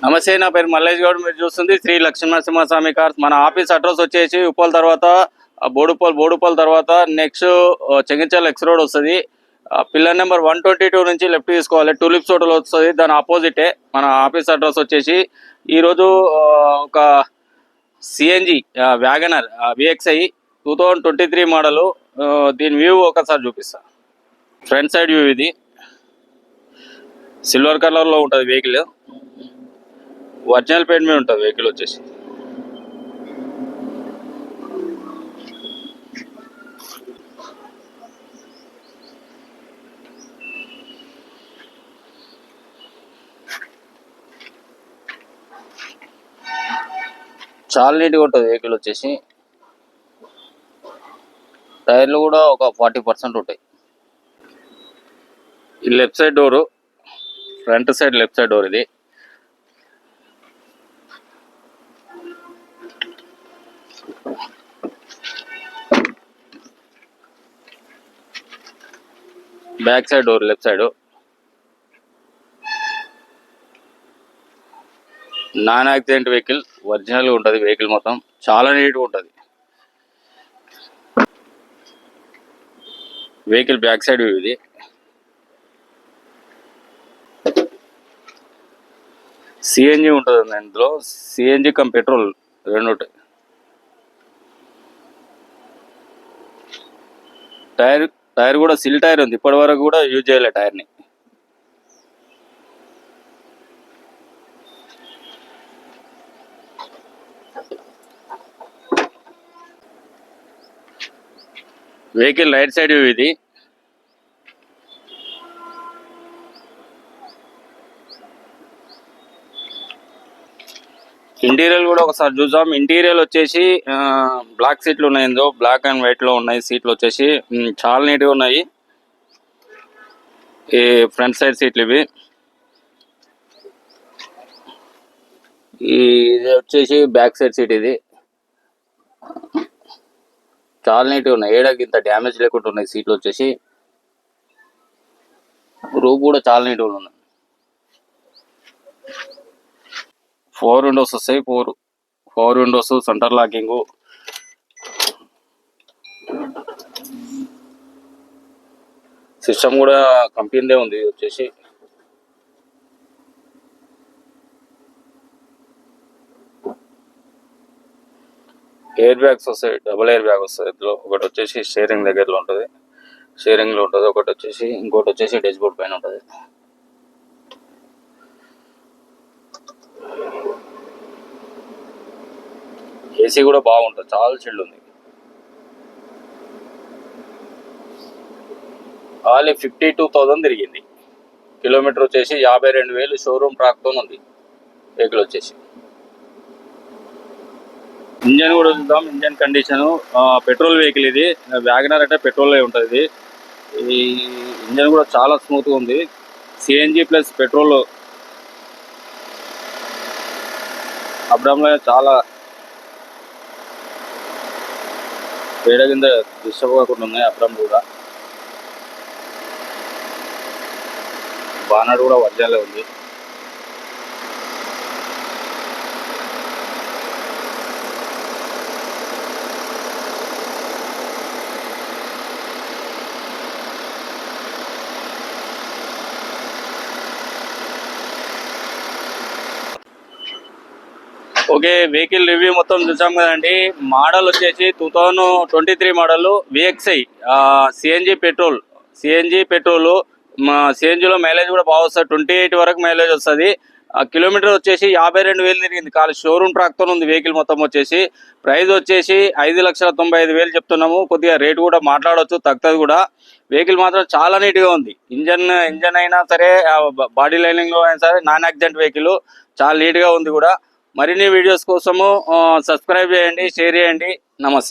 నమస్తే, నా పేరు మల్లేష్ గౌడ్. మీరు చూస్తుంది శ్రీ లక్ష్మీనరసింహస్వామి కార్స్. మన ఆఫీస్ అడ్రస్ వచ్చేసి ఉప్పల్ తర్వాత బోడుపల్ తర్వాత నెక్స్ట్ చెంగిచల్ ఎక్స్ రోడ్ వస్తుంది. పిల్లర్ నెంబర్ 122 నుంచి లెఫ్ట్ తీసుకోవాలి. టూలిప్స్ హోటల్ వస్తుంది, దాని ఆపోజిటే మన ఆఫీస్ అడ్రస్ వచ్చేసి. ఈరోజు ఒక సిఎన్జి వ్యాగనర్ విఎక్స్ఐ 2023 మోడలు. దీని వ్యూ ఒకసారి చూపిస్తా. ఫ్రంట్ సైడ్ వ్యూ ఇది. సిల్వర్ కలర్లో ఉంటుంది వెహికల్. ఒరిజినల్ పెయింట్ మీద ఉంటుంది వెహికల్ వచ్చేసి. చాలా నీట్గా ఉంటుంది వెహికల్ వచ్చేసి. టైర్లు కూడా ఒక 40% ఉంటాయి. ఈ left side door, front side left side door ఇది. Back side door left side. Non accident vehicle, ఒరిజినల్గా ఉంటుంది వెహికల్ మొత్తం. చాలా నీట్గా ఉంటుంది వెహికల్. బ్యాక్ సైడ్ ఇది. సిఎన్జి ఉంటుంది ఇందులో. సిఎన్జి కమ్ పెట్రోల్ రెండు ఉంటాయి. టైర్ కూడా సిల్ టైర్ ఉంది. ఇప్పటి వరకు కూడా యూజ్ చేయలే టైర్ని. వెహికల్ రైట్ సైడ్ ఇది. ఇంటీరియర్ కూడా ఒకసారి చూద్దాం. ఇంటీరియర్ వచ్చేసి బ్లాక్ సీట్లు ఉన్నాయి. ఇందులో బ్లాక్ అండ్ వైట్ లో ఉన్నాయి సీట్లు వచ్చేసి. చాలా నీట్గా ఉన్నాయి. ఈ ఫ్రంట్ సైడ్ సీట్లు ఇవి. ఇది వచ్చేసి బ్యాక్ సైడ్ సీట్ ఇది. చాలా నీట్గా ఉన్నాయి. ఏడాకి ఇంత డ్యామేజ్ లేకుండా ఉన్నాయి సీట్లు వచ్చేసి. రూప్ కూడా చాలా నీట్గా ఉన్నాయి. 4 విండోస్ వస్తాయి. 4 విండోస్, సెంటర్ లాకింగ్. సిస్టమ్ కూడా కంపెనీదే ఉంది వచ్చేసి. ఎయిర్ బ్యాగ్స్ వస్తాయి, డబుల్ ఎయిర్ బ్యాగ్ వస్తుంది ఇందులో. ఒకటి వచ్చేసి స్టీరింగ్ దగ్గరలో ఉంటుంది, స్టీరింగ్లో ఉంటుంది. ఇంకోటి వచ్చేసి డాష్ బోర్డ్ పైన ఉంటుంది. ఏసీ కూడా బాగుంటుంది, చాలా చిల్డ్ ఉంది. ఆలీ 52,000 తిరిగింది. కిలోమీటర్ వచ్చేసి 52,000 షోరూమ్ ట్రాక్తో ఉంది వెహికల్ వచ్చేసి. ఇంజన్ కూడా చూద్దాం. ఇంజన్ కండిషను పెట్రోల్ వెహికల్ ఇది. వ్యాగనర్ అంటే పెట్రోల్ ఉంటుంది. ఈ ఇంజన్ కూడా చాలా స్మూత్గా ఉంది. సిఎన్జి ప్లస్ పెట్రోల్ అబ్డంలో చాలా వేడ కింద డిస్టర్బ్ కాకుండా ఉన్నాయి. అబ్డం కూడా బానర్ కూడా ఒరిజినల్ ఉంది. ఓకే, వెహికల్ రివ్యూ మొత్తం చూసాం కదండి. మోడల్ వచ్చేసి 2023 మోడల్ విఎక్స్ఐ సిఎన్జి పెట్రోల్. సిఎన్జిలో మైలేజ్ కూడా బాగా వస్తుంది. 28 వరకు మైలేజ్ వస్తుంది. కిలోమీటర్ వచ్చేసి 52,000 తిరిగింది. ఖాళీ షోరూమ్ ట్రాక్తో ఉంది వెహికల్ మొత్తం వచ్చేసి. ప్రైస్ వచ్చేసి 5,95,000 చెప్తున్నాము. కొద్దిగా రేటు కూడా మాట్లాడవచ్చు, తగ్గుతుంది కూడా. వెహికల్ మాత్రం చాలా నీట్గా ఉంది. ఇంజన్ అయినా సరే, బాడీ లైనింగ్లో అయినా సరే నాన్ యాక్సిడెంట్ వెహికల్. చాలా నీట్గా ఉంది కూడా. మరిన్ని వీడియోస్ కోసము సబ్స్క్రైబ్ చేయండి, షేర్ చేయండి. నమస్తే.